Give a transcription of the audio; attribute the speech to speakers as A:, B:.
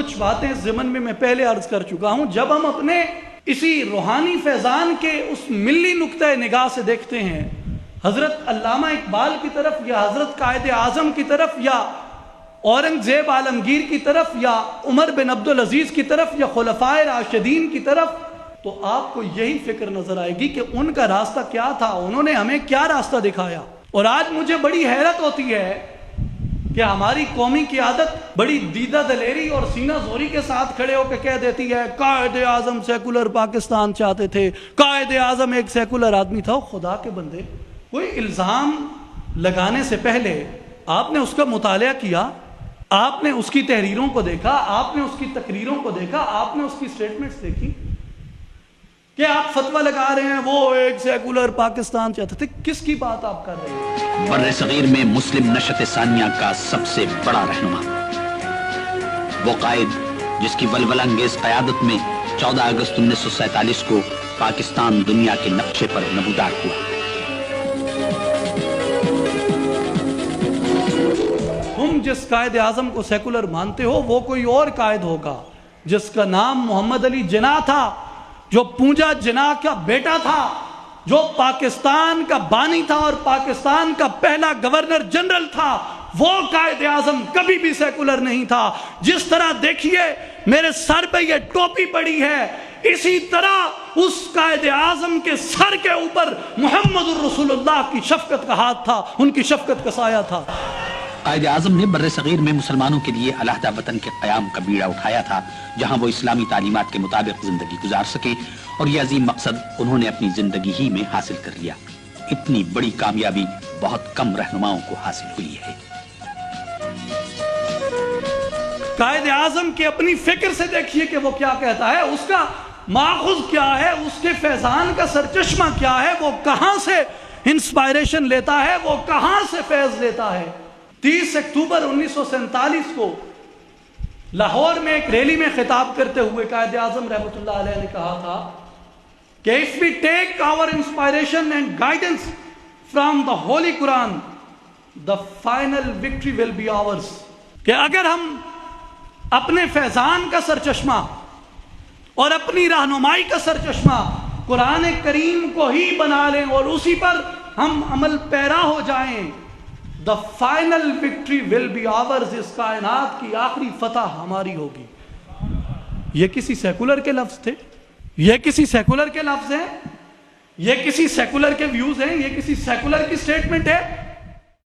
A: کچھ باتیں اس ضمن میں پہلے عرض کر چکا ہوں. جب ہم اپنے اسی روحانی فیضان کے اس ملی نقطۂ نگاہ سے دیکھتے ہیں حضرت علامہ اقبال کی طرف یا حضرت قائد اعظم کی طرف یا اورنگزیب عالمگیر کی طرف یا عمر بن عبدالعزیز کی طرف یا خلفائے راشدین کی طرف، تو آپ کو یہی فکر نظر آئے گی کہ ان کا راستہ کیا تھا، انہوں نے ہمیں کیا راستہ دکھایا. اور آج مجھے بڑی حیرت ہوتی ہے کہ ہماری قومی قیادت بڑی دیدہ دلیری اور سینہ زوری کے ساتھ کھڑے ہو کے کہہ دیتی ہے قائد اعظم سیکولر پاکستان چاہتے تھے، قائد اعظم ایک سیکولر آدمی تھا. خدا کے بندے، کوئی الزام لگانے سے پہلے آپ نے اس کا مطالعہ کیا، آپ نے اس کی تحریروں کو دیکھا، آپ نے اس کی تقریروں کو دیکھا، آپ نے اس کی سٹیٹمنٹس دیکھی کہ آپ فتویٰ لگا رہے ہیں وہ ایک سیکولر پاکستان چاہتے تھے. کس کی بات آپ کر رہے ہیں؟
B: بر صغیر میں مسلم نشت ثانیہ کا سب سے بڑا رہنما، وہ قائد جس کی ولولہ انگیز قیادت میں 14 اگست 1947 کو پاکستان دنیا کے نقشے پر نمودار ہوا.
A: تم جس قائد اعظم کو سیکولر مانتے ہو وہ کوئی اور قائد ہوگا جس کا نام محمد علی جناح تھا، جو پونجا جناح کا بیٹا تھا، جو پاکستان کا بانی تھا اور پاکستان کا پہلا گورنر جنرل تھا. وہ قائد اعظم کبھی بھی سیکولر نہیں تھا. جس طرح دیکھیے میرے سر پہ یہ ٹوپی پڑی ہے، اسی طرح اس قائد اعظم کے سر کے اوپر محمد الرسول اللہ کی شفقت کا ہاتھ تھا، ان کی شفقت کا سایہ تھا.
B: قائد اعظم نے بر صغیر میں مسلمانوں کے لیے علیحدہ وطن کے قیام کا بیڑا اٹھایا تھا جہاں وہ اسلامی تعلیمات کے مطابق زندگی گزار سکے، اور یہ عظیم مقصد انہوں نے اپنی زندگی ہی میں حاصل کر لیا. اتنی بڑی کامیابی بہت کم رہنماؤں کو حاصل ہوئی ہے.
A: قائد اعظم کی اپنی فکر سے دیکھیے کہ وہ کیا کہتا ہے، اس کا ماخذ کیا ہے، اس کے فیضان کا سرچشمہ کیا ہے، وہ کہاں سے انسپائریشن لیتا ہے، وہ کہاں سے فیض لیتا ہے. 30 اکتوبر 1947 کو لاہور میں ایک ریلی میں خطاب کرتے ہوئے قائد اعظم رحمۃ اللہ علیہ نے کہا تھا کہ if we take our inspiration and guidance from the Holy Quran, the final victory will be ours. کہ اگر ہم اپنے فیضان کا سرچشمہ اور اپنی رہنمائی کا سرچشمہ قرآن کریم کو ہی بنا لیں اور اسی پر ہم عمل پیرا ہو جائیں، the final victory will be ours. اس کائنات کی آخری فتح ہماری ہوگی. یہ کسی سیکولر کے لفظ تھے؟ یہ کسی سیکولر کے لفظ ہیں؟ یہ کسی سیکولر کے ویوز ہیں؟ یہ کسی سیکولر کی سٹیٹمنٹ ہے؟